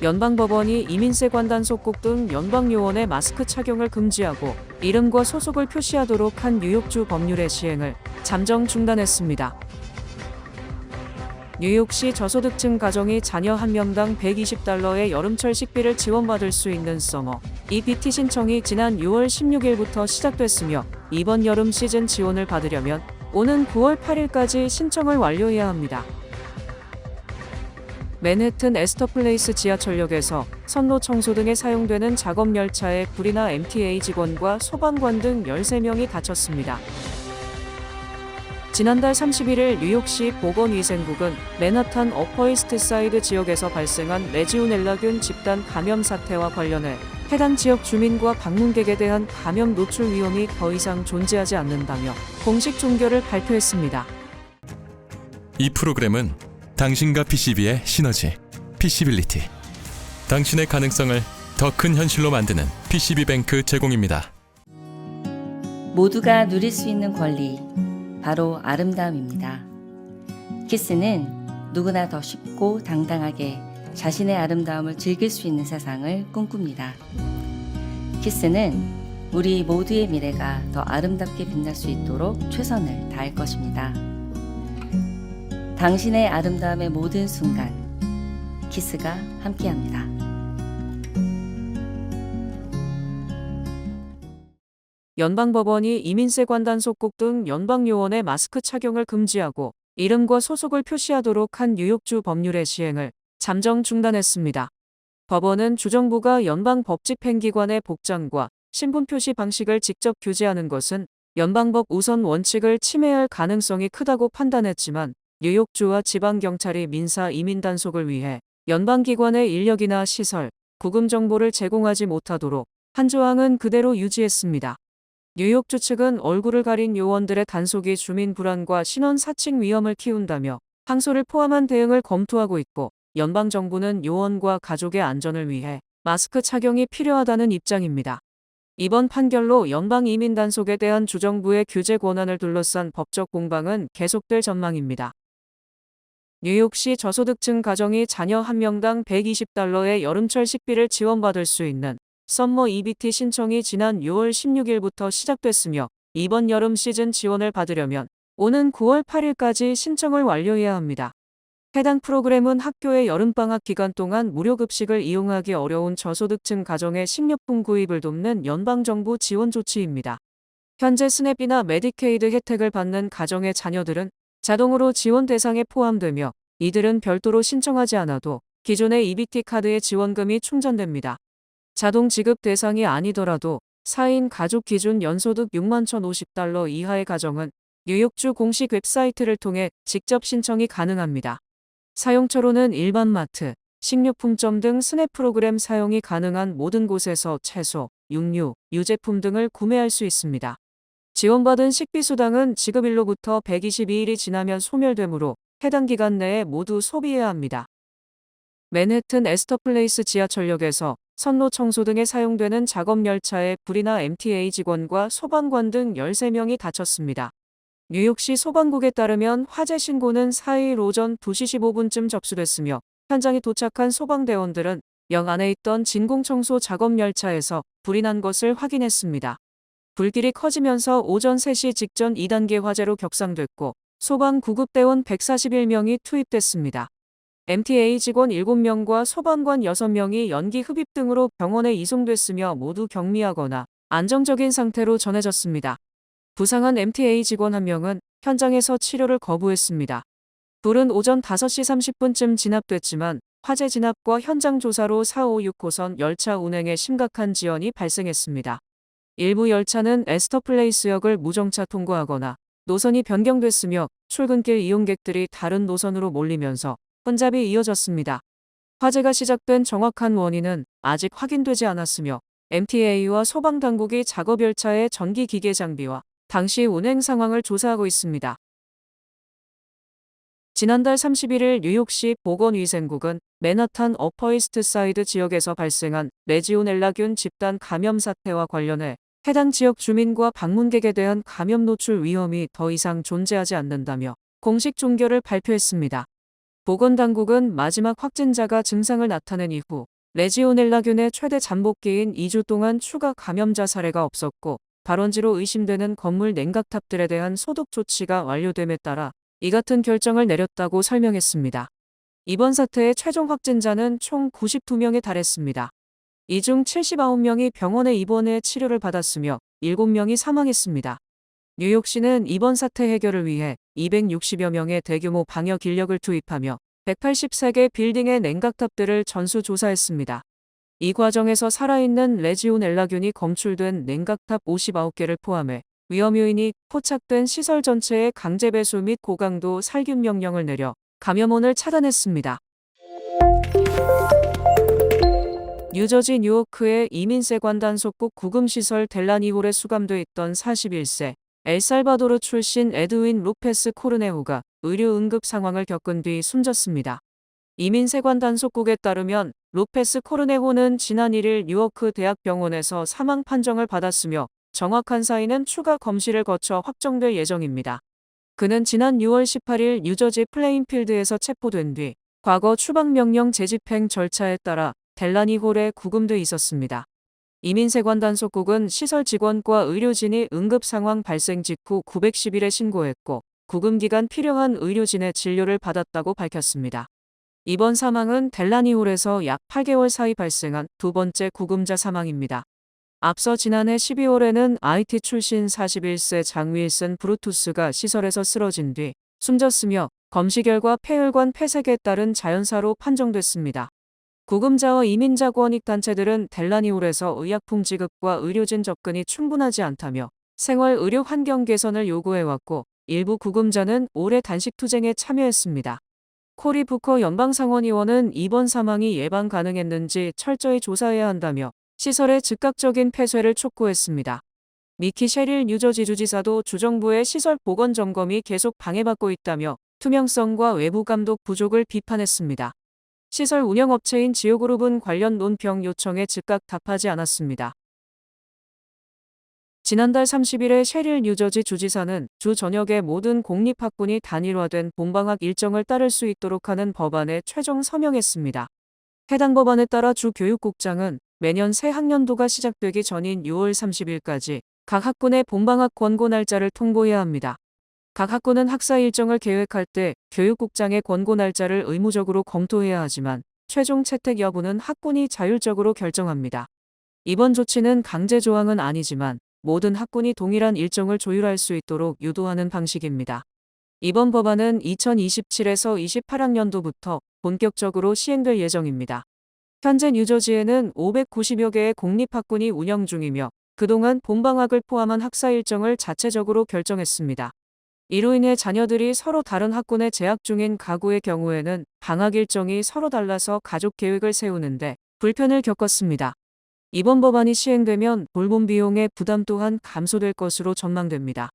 연방법원이 이민세 관단 속국 등 연방요원의 마스크 착용을 금지하고 이름과 소속을 표시하도록 한 뉴욕주 법률의 시행을 잠정 중단했습니다. 뉴욕시 저소득층 가정이 자녀 한 명당 $120의 여름철 식비를 지원받을 수 있는 서머 EBT 신청이 지난 6월 16일부터 시작됐으며 이번 여름 시즌 지원을 받으려면 오는 9월 8일까지 신청을 완료해야 합니다. 맨해튼 에스터플레이스 지하철역에서 선로 청소 등에 사용되는 작업열차에 불이나 MTA 직원과 소방관 등 13명이 다쳤습니다. 지난달 31일 뉴욕시 보건위생국은 맨하탄 어퍼이스트사이드 지역에서 발생한 레지오넬라균 집단 감염 사태와 관련해 해당 지역 주민과 방문객에 대한 감염 노출 위험이 더 이상 존재하지 않는다며 공식 종결을 발표했습니다. 이 프로그램은 당신과 PCB의 시너지, PC빌리티. 당신의 가능성을 더 큰 현실로 만드는 PCB뱅크 제공입니다. 모두가 누릴 수 있는 권리, 바로 아름다움입니다. 키스는 누구나 더 쉽고 당당하게 자신의 아름다움을 즐길 수 있는 세상을 꿈꿉니다. 키스는 우리 모두의 미래가 더 아름답게 빛날 수 있도록 최선을 다할 것입니다. 당신의 아름다움의 모든 순간, 키스가 함께합니다. 연방법원이 이민세 관단 속국 등 연방요원의 마스크 착용을 금지하고 이름과 소속을 표시하도록 한 뉴욕주 법률의 시행을 잠정 중단했습니다. 법원은 주정부가 연방법집행기관의 복장과 신분 표시 방식을 직접 규제하는 것은 연방법 우선 원칙을 침해할 가능성이 크다고 판단했지만 뉴욕주와 지방경찰이 민사 이민 단속을 위해 연방기관의 인력이나 시설, 구금 정보를 제공하지 못하도록 한 조항은 그대로 유지했습니다. 뉴욕주 측은 얼굴을 가린 요원들의 단속이 주민 불안과 신원 사칭 위험을 키운다며 항소를 포함한 대응을 검토하고 있고 연방정부는 요원과 가족의 안전을 위해 마스크 착용이 필요하다는 입장입니다. 이번 판결로 연방 이민 단속에 대한 주정부의 규제 권한을 둘러싼 법적 공방은 계속될 전망입니다. 뉴욕시 저소득층 가정이 자녀 한 명당 $120의 여름철 식비를 지원받을 수 있는 썸머 EBT 신청이 지난 6월 16일부터 시작됐으며 이번 여름 시즌 지원을 받으려면 오는 9월 8일까지 신청을 완료해야 합니다. 해당 프로그램은 학교의 여름방학 기간 동안 무료 급식을 이용하기 어려운 저소득층 가정의 식료품 구입을 돕는 연방정부 지원 조치입니다. 현재 스냅이나 메디케이드 혜택을 받는 가정의 자녀들은 자동으로 지원 대상에 포함되며 이들은 별도로 신청하지 않아도 기존의 EBT 카드의 지원금이 충전됩니다. 자동 지급 대상이 아니더라도 4인 가족 기준 연소득 $61,050 이하의 가정은 뉴욕주 공식 웹사이트를 통해 직접 신청이 가능합니다. 사용처로는 일반 마트, 식료품점 등 스냅 프로그램 사용이 가능한 모든 곳에서 채소, 육류, 유제품 등을 구매할 수 있습니다. 지원받은 식비 수당은 지급일로부터 122일이 지나면 소멸되므로 해당 기간 내에 모두 소비해야 합니다. 맨해튼 에스터플레이스 지하철역에서 선로 청소 등에 사용되는 작업열차에 불이나 MTA 직원과 소방관 등 13명이 다쳤습니다. 뉴욕시 소방국에 따르면 화재 신고는 4일 오전 2시 15분쯤 접수됐으며 현장에 도착한 소방대원들은 역 안에 있던 진공청소 작업열차에서 불이 난 것을 확인했습니다. 불길이 커지면서 오전 3시 직전 2단계 화재로 격상됐고 소방 구급대원 141명이 투입됐습니다. MTA 직원 7명과 소방관 6명이 연기 흡입 등으로 병원에 이송됐으며 모두 경미하거나 안정적인 상태로 전해졌습니다. 부상한 MTA 직원 1명은 현장에서 치료를 거부했습니다. 불은 오전 5시 30분쯤 진압됐지만 화재 진압과 현장 조사로 456호선 열차 운행에 심각한 지연이 발생했습니다. 일부 열차는 에스터플레이스역을 무정차 통과하거나 노선이 변경됐으며 출근길 이용객들이 다른 노선으로 몰리면서 혼잡이 이어졌습니다. 화재가 시작된 정확한 원인은 아직 확인되지 않았으며 MTA와 소방당국이 작업열차의 전기 기계 장비와 당시 운행 상황을 조사하고 있습니다. 지난달 31일 뉴욕시 보건위생국은 맨하탄 어퍼이스트사이드 지역에서 발생한 레지오넬라균 집단 감염 사태와 관련해 해당 지역 주민과 방문객에 대한 감염 노출 위험이 더 이상 존재하지 않는다며 공식 종결을 발표했습니다. 보건당국은 마지막 확진자가 증상을 나타낸 이후 레지오넬라균의 최대 잠복기인 2주 동안 추가 감염자 사례가 없었고 발원지로 의심되는 건물 냉각탑들에 대한 소독 조치가 완료됨에 따라 이 같은 결정을 내렸다고 설명했습니다. 이번 사태의 최종 확진자는 총 92명에 달했습니다. 이 중 79명이 병원에 입원해 치료를 받았으며 7명이 사망했습니다. 뉴욕시는 이번 사태 해결을 위해 260여 명의 대규모 방역 인력을 투입하며 183개 빌딩의 냉각탑들을 전수조사했습니다. 이 과정에서 살아있는 레지오넬라균이 검출된 냉각탑 59개를 포함해 위험 요인이 포착된 시설 전체에 강제 배수 및 고강도 살균 명령을 내려 감염원을 차단했습니다. 뉴저지 뉴워크의 이민세 관단 속국 구금시설 델라니홀에 수감돼 있던 41세 엘살바도르 출신 에드윈 로페스 코르네호가 의료 응급 상황을 겪은 뒤 숨졌습니다. 이민세 관단 속국에 따르면 로페스 코르네호는 지난 1일 뉴워크 대학병원에서 사망 판정을 받았으며 정확한 사인은 추가 검시를 거쳐 확정될 예정입니다. 그는 지난 6월 18일 뉴저지 플레인필드에서 체포된 뒤 과거 추방명령 재집행 절차에 따라 델라니홀에 구금돼 있었습니다. 이민세 관단 속국은 시설 직원과 의료진이 응급 상황 발생 직후 910일에 신고했고 구금 기간 필요한 의료진의 진료를 받았다고 밝혔습니다. 이번 사망은 델라니홀에서 약 8개월 사이 발생한 두 번째 구금자 사망입니다. 앞서 지난해 12월에는 IT 출신 41세 장 윌슨 브루투스가 시설에서 쓰러진 뒤 숨졌으며 검시 결과 폐혈관 폐색에 따른 자연사로 판정됐습니다. 구금자와 이민자 권익단체들은 델라니홀에서 의약품 지급과 의료진 접근이 충분하지 않다며 생활 의료 환경 개선을 요구해왔고 일부 구금자는 올해 단식 투쟁에 참여했습니다. 코리 부커 연방상원의원은 이번 사망이 예방 가능했는지 철저히 조사해야 한다며 시설의 즉각적인 폐쇄를 촉구했습니다. 미키 셰릴 뉴저지 주지사도 주정부의 시설 보건 점검이 계속 방해받고 있다며 투명성과 외부 감독 부족을 비판했습니다. 시설 운영업체인 지오그룹은 관련 논평 요청에 즉각 답하지 않았습니다. 지난달 30일에 셰릴 뉴저지 주지사는 주 전역의 모든 공립학군이 단일화된 본방학 일정을 따를 수 있도록 하는 법안에 최종 서명했습니다. 해당 법안에 따라 주 교육국장은 매년 새 학년도가 시작되기 전인 6월 30일까지 각 학군의 본방학 권고 날짜를 통보해야 합니다. 각 학군은 학사 일정을 계획할 때 교육국장의 권고 날짜를 의무적으로 검토해야 하지만 최종 채택 여부는 학군이 자율적으로 결정합니다. 이번 조치는 강제 조항은 아니지만 모든 학군이 동일한 일정을 조율할 수 있도록 유도하는 방식입니다. 이번 법안은 2027에서 28학년도부터 본격적으로 시행될 예정입니다. 현재 뉴저지에는 590여 개의 공립학군이 운영 중이며 그동안 본방학을 포함한 학사 일정을 자체적으로 결정했습니다. 이로 인해 자녀들이 서로 다른 학군에 재학 중인 가구의 경우에는 방학 일정이 서로 달라서 가족 계획을 세우는데 불편을 겪었습니다. 이번 법안이 시행되면 돌봄 비용의 부담 또한 감소될 것으로 전망됩니다.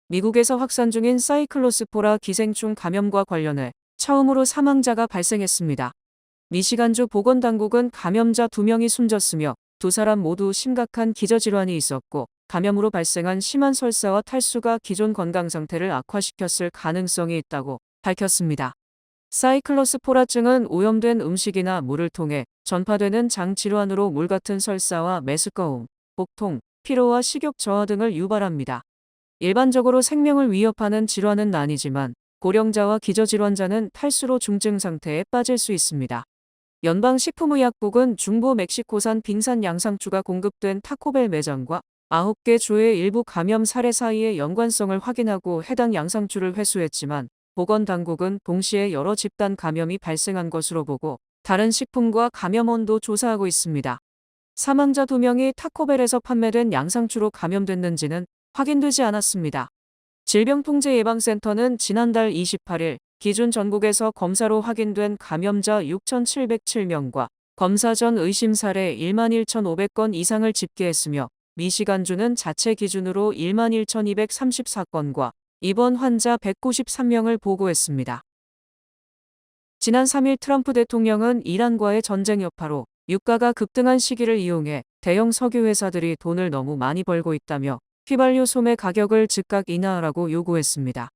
미국에서 확산 중인 사이클로스포라 기생충 감염과 관련해 처음으로 사망자가 발생했습니다. 미시간주 보건당국은 감염자 2명이 숨졌으며 두 사람 모두 심각한 기저질환이 있었고 감염으로 발생한 심한 설사와 탈수가 기존 건강 상태를 악화시켰을 가능성이 있다고 밝혔습니다. 사이클로스포라증은 오염된 음식이나 물을 통해 전파되는 장 질환으로 물 같은 설사와 메스꺼움, 복통, 피로와 식욕 저하 등을 유발합니다. 일반적으로 생명을 위협하는 질환은 아니지만 고령자와 기저질환자는 탈수로 중증 상태에 빠질 수 있습니다. 연방식품의약국은 중부 멕시코산 빙산 양상추가 공급된 타코벨 매장과 9개 주의 일부 감염 사례 사이의 연관성을 확인하고 해당 양상추를 회수했지만 보건당국은 동시에 여러 집단 감염이 발생한 것으로 보고 다른 식품과 감염원도 조사하고 있습니다. 사망자 2명이 타코벨에서 판매된 양상추로 감염됐는지는 확인되지 않았습니다. 질병통제예방센터는 지난달 28일 기준 전국에서 검사로 확인된 감염자 6,707명과 검사 전 의심 사례 11,500건 이상을 집계했으며 미시간주는 자체 기준으로 11,234건과 입원 환자 193명을 보고했습니다. 지난 3일 트럼프 대통령은 이란과의 전쟁 여파로 유가가 급등한 시기를 이용해 대형 석유 회사들이 돈을 너무 많이 벌고 있다며 휘발유 소매 가격을 즉각 인하하라고 요구했습니다.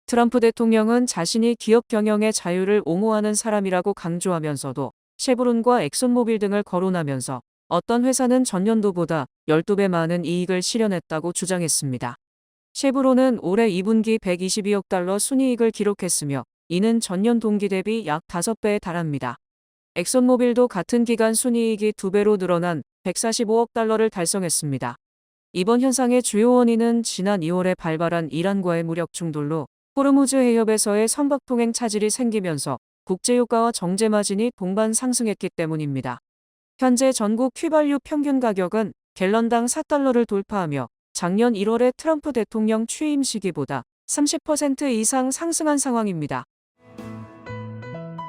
트럼프 대통령은 자신이 기업 경영의 자유를 옹호하는 사람이라고 강조하면서도 쉐보론과 엑손모빌 등을 거론하면서 어떤 회사는 전년도보다 12배 많은 이익을 실현했다고 주장했습니다. 쉐보론은 올해 2분기 122억 달러 순이익을 기록했으며 이는 전년 동기 대비 약 5배에 달합니다. 엑손모빌도 같은 기간 순이익이 2배로 늘어난 145억 달러를 달성했습니다. 이번 현상의 주요 원인은 지난 2월에 발발한 이란과의 무력 충돌로 호르무즈 해협에서의 선박통행 차질이 생기면서 국제유가와 정제 마진이 동반 상승했기 때문입니다. 현재 전국 휘발유 평균 가격은 갤런당 4달러를 돌파하며 작년 1월의 트럼프 대통령 취임 시기보다 30% 이상 상승한 상황입니다.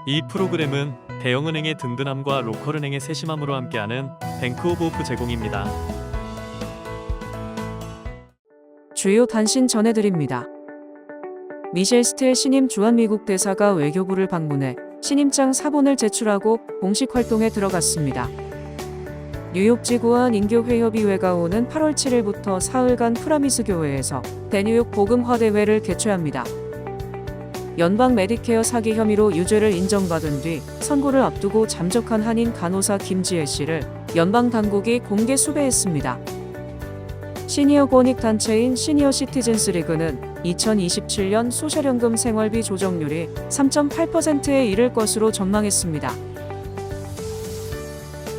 이 프로그램은 대형은행의 든든함과 로컬은행의 세심함으로 함께하는 뱅크 오브 호프 제공입니다. 주요 단신 전해드립니다. 미셸 스틸 신임 주한미국 대사가 외교부를 방문해 신임장 사본을 제출하고 공식 활동에 들어갔습니다. 뉴욕 지구와 인교회협의회가 오는 8월 7일부터 사흘간 프라미스 교회에서 대뉴욕 복음화대회를 개최합니다. 연방 메디케어 사기 혐의로 유죄를 인정받은 뒤 선고를 앞두고 잠적한 한인 간호사 김지혜 씨를 연방 당국이 공개 수배했습니다. 시니어 권익 단체인 시니어 시티즌스 리그는 2027년 소셜연금 생활비 조정률이 3.8%에 이를 것으로 전망했습니다.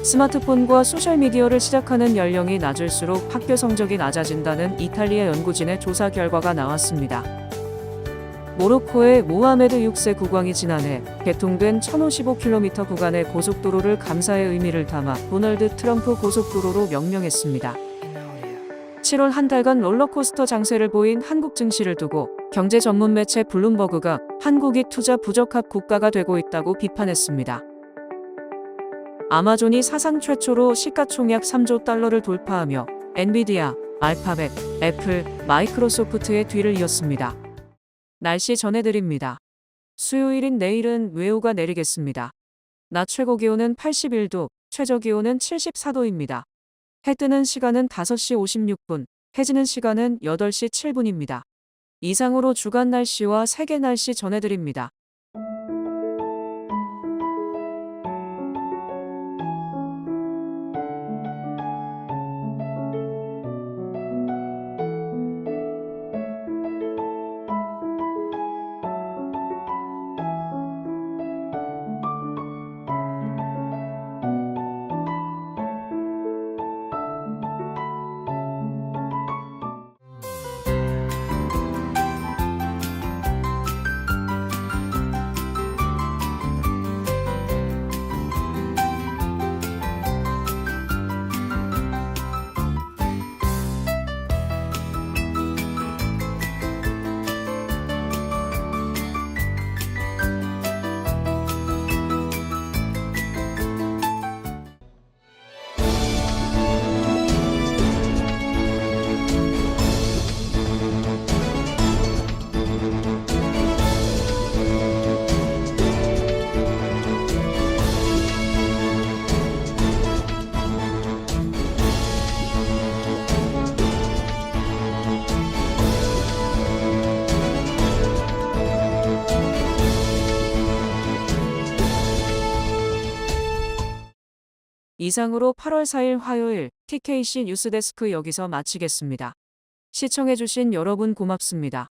스마트폰과 소셜미디어를 시작하는 연령이 낮을수록 학교 성적이 낮아진다는 이탈리아 연구진의 조사 결과가 나왔습니다. 모로코의 모하메드 6세 국왕이 지난해 개통된 1055km 구간의 고속도로를 감사의 의미를 담아 도널드 트럼프 고속도로로 명명했습니다. 7월 한 달간 롤러코스터 장세를 보인 한국 증시를 두고 경제 전문 매체 블룸버그가 한국이 투자 부적합 국가가 되고 있다고 비판했습니다. 아마존이 사상 최초로 시가총약 3조 달러를 돌파하며 엔비디아, 알파벳, 애플, 마이크로소프트의 뒤를 이었습니다. 날씨 전해드립니다. 수요일인 내일은 외우가 내리겠습니다. 낮 최고 기온은 81도, 최저 기온은 74도입니다. 해 뜨는 시간은 5시 56분, 해지는 시간은 8시 7분입니다. 이상으로 주간 날씨와 세계 날씨 전해드립니다. 이상으로 8월 4일 화요일 TKC 뉴스데스크 여기서 마치겠습니다. 시청해주신 여러분 고맙습니다.